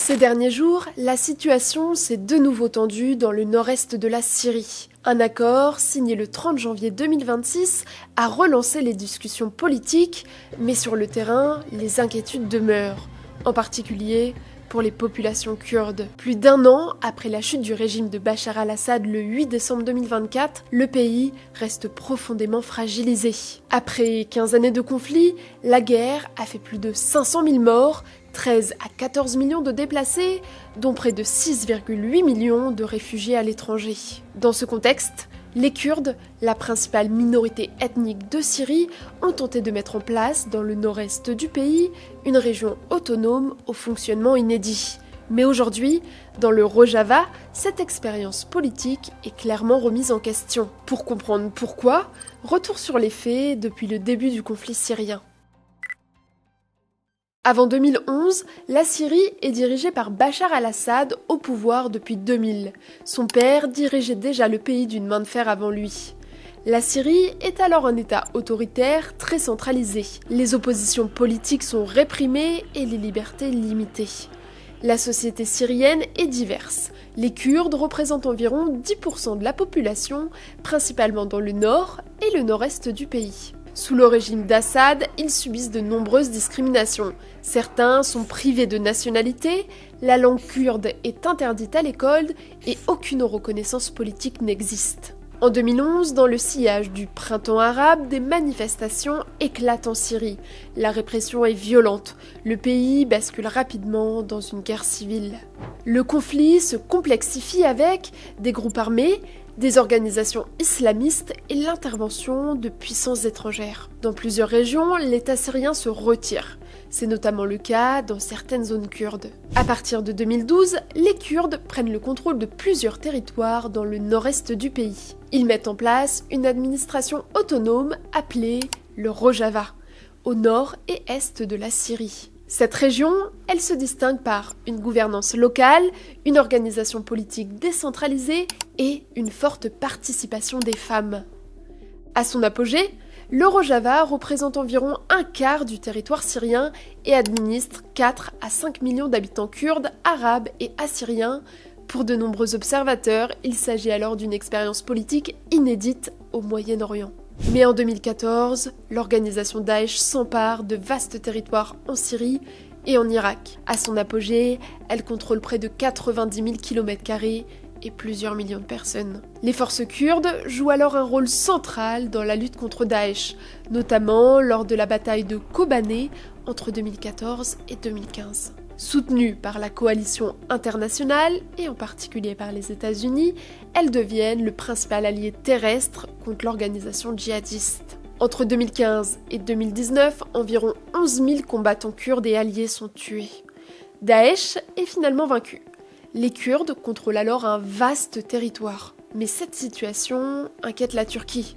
Ces derniers jours, la situation s'est de nouveau tendue dans le nord-est de la Syrie. Un accord, signé le 30 janvier 2026, a relancé les discussions politiques, mais sur le terrain, les inquiétudes demeurent, en particulier pour les populations kurdes. Plus d'un an après la chute du régime de Bachar al-Assad le 8 décembre 2024, le pays reste profondément fragilisé. Après 15 années de conflit, la guerre a fait plus de 500 000 morts, 13 à 14 millions de déplacés, dont près de 6,8 millions de réfugiés à l'étranger. Dans ce contexte, les Kurdes, la principale minorité ethnique de Syrie, ont tenté de mettre en place, dans le nord-est du pays, une région autonome au fonctionnement inédit. Mais aujourd'hui, dans le Rojava, cette expérience politique est clairement remise en question. Pour comprendre pourquoi, retour sur les faits depuis le début du conflit syrien. Avant 2011, la Syrie est dirigée par Bachar al-Assad au pouvoir depuis 2000. Son père dirigeait déjà le pays d'une main de fer avant lui. La Syrie est alors un État autoritaire très centralisé. Les oppositions politiques sont réprimées et les libertés limitées. La société syrienne est diverse. Les Kurdes représentent environ 10% de la population, principalement dans le nord et le nord-est du pays. Sous le régime d'Assad, ils subissent de nombreuses discriminations. Certains sont privés de nationalité, la langue kurde est interdite à l'école et aucune reconnaissance politique n'existe. En 2011, dans le sillage du printemps arabe, des manifestations éclatent en Syrie. La répression est violente. Le pays bascule rapidement dans une guerre civile. Le conflit se complexifie avec des groupes armés, des organisations islamistes et l'intervention de puissances étrangères. Dans plusieurs régions, l'État syrien se retire. C'est notamment le cas dans certaines zones kurdes. À partir de 2012, les Kurdes prennent le contrôle de plusieurs territoires dans le nord-est du pays. Ils mettent en place une administration autonome appelée le Rojava, au nord et est de la Syrie. Cette région, elle se distingue par une gouvernance locale, une organisation politique décentralisée et une forte participation des femmes. À son apogée, le Rojava représente environ un quart du territoire syrien et administre 4 à 5 millions d'habitants kurdes, arabes et assyriens. Pour de nombreux observateurs, il s'agit alors d'une expérience politique inédite au Moyen-Orient. Mais en 2014, l'organisation Daesh s'empare de vastes territoires en Syrie et en Irak. À son apogée, elle contrôle près de 90 000 km² et plusieurs millions de personnes. Les forces kurdes jouent alors un rôle central dans la lutte contre Daesh, notamment lors de la bataille de Kobané entre 2014 et 2015. Soutenues par la coalition internationale, et en particulier par les États-Unis, elles deviennent le principal allié terrestre contre l'organisation djihadiste. Entre 2015 et 2019, environ 11 000 combattants kurdes et alliés sont tués. Daesh est finalement vaincu. Les Kurdes contrôlent alors un vaste territoire. Mais cette situation inquiète la Turquie.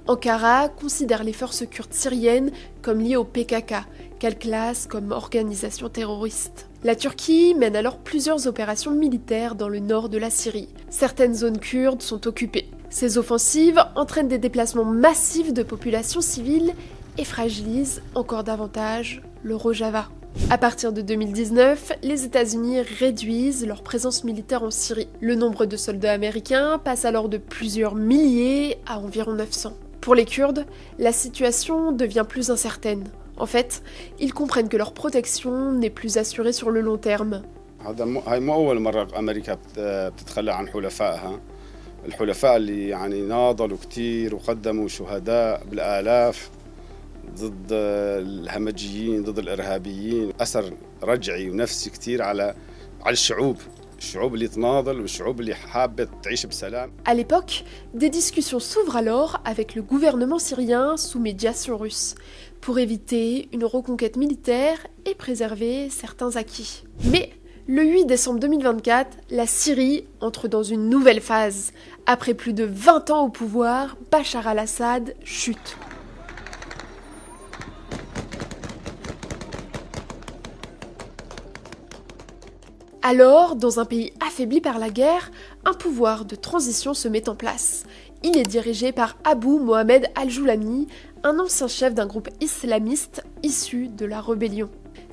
Ankara considère les forces kurdes syriennes comme liées au PKK, qu'elle classe comme organisation terroriste. La Turquie mène alors plusieurs opérations militaires dans le nord de la Syrie. Certaines zones kurdes sont occupées. Ces offensives entraînent des déplacements massifs de populations civiles et fragilisent encore davantage le Rojava. À partir de 2019, les États-Unis réduisent leur présence militaire en Syrie. Le nombre de soldats américains passe alors de plusieurs milliers à environ 900. Pour les Kurdes, la situation devient plus incertaine. En fait, ils comprennent que leur protection n'est plus assurée sur le long terme. هاي مو أول مرة أمريكا بتتخلى عن حلفائها. الحلفاء اللي يعني ناضلوا كتير وقدموا شهداء بالآلاف ضد الهمجيين ضد الإرهابيين. أثر رجعي ونفسي كتير على الشعوب. À l'époque, des discussions s'ouvrent alors avec le gouvernement syrien sous médiation russe pour éviter une reconquête militaire et préserver certains acquis. Mais le 8 décembre 2024, la Syrie entre dans une nouvelle phase. Après plus de 20 ans au pouvoir, Bachar al-Assad chute. Alors, dans un pays affaibli par la guerre, un pouvoir de transition se met en place. Il est dirigé par Abu Mohamed al-Joulani, un ancien chef d'un groupe islamiste issu de la rébellion.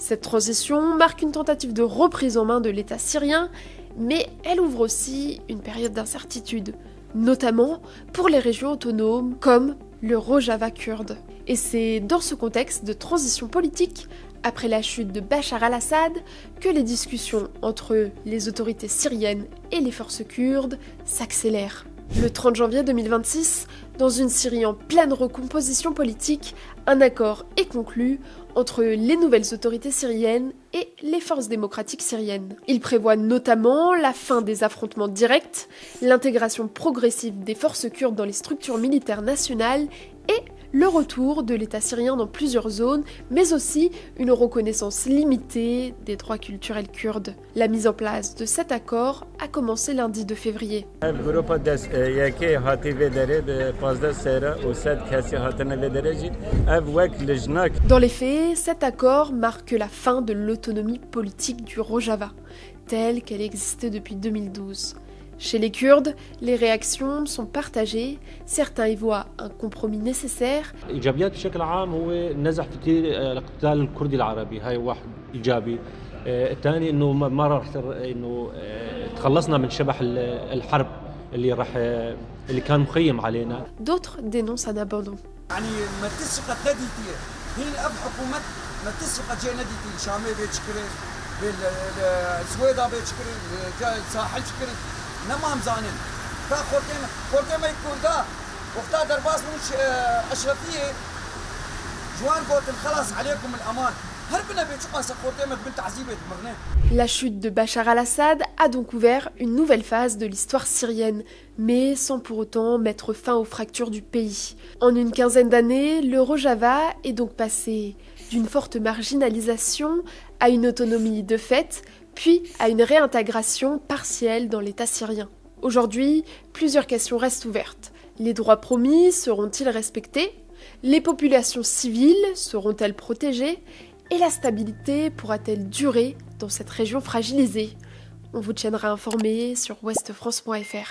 Cette transition marque une tentative de reprise en main de l'État syrien, mais elle ouvre aussi une période d'incertitude, notamment pour les régions autonomes comme le Rojava kurde. Et c'est dans ce contexte de transition politique, après la chute de Bachar al-Assad, que les discussions entre les autorités syriennes et les forces kurdes s'accélèrent. Le 30 janvier 2026, dans une Syrie en pleine recomposition politique, un accord est conclu entre les nouvelles autorités syriennes et les forces démocratiques syriennes. Il prévoit notamment la fin des affrontements directs, l'intégration progressive des forces kurdes dans les structures militaires nationales et le retour de l'État syrien dans plusieurs zones, mais aussi une reconnaissance limitée des droits culturels kurdes. La mise en place de cet accord a commencé lundi 2 février. Dans les faits, cet accord marque la fin de l'autonomie politique du Rojava, telle qu'elle existait depuis 2012. Chez les Kurdes, les réactions sont partagées. Certains y voient un compromis nécessaire. ايجابيات بشكل عام هو النزح في الاقتتال الكردي العربي هاي واحد ايجابي الثاني انه ما راح انه تخلصنا من شبح الحرب اللي كان مخيم علينا. D'autres dénoncent un abandon. يعني ما تسقط نديتي هي الاب حكومه ما تسقط جي نديتي شامي بيشكري بالسويدا بيشكري الساحل شكري نمام زانن فخورتي ما يكون دا وقتا درباس مش اشرفيه جوان قوت خلاص عليكم الامان هربنا بيتشقاس خورتي ما بنت عزيبه دمرنا. La chute de Bachar al-Assad a donc ouvert une nouvelle phase de l'histoire syrienne, mais sans pour autant mettre fin aux fractures du pays. En une quinzaine d'années, le Rojava est donc passé d'une forte marginalisation à une autonomie de fait, puis à une réintégration partielle dans l'État syrien. Aujourd'hui, plusieurs questions restent ouvertes. Les droits promis seront-ils respectés? Les populations civiles seront-elles protégées? Et la stabilité pourra-t-elle durer dans cette région fragilisée? On vous tiendra informé sur ouestfrance.fr.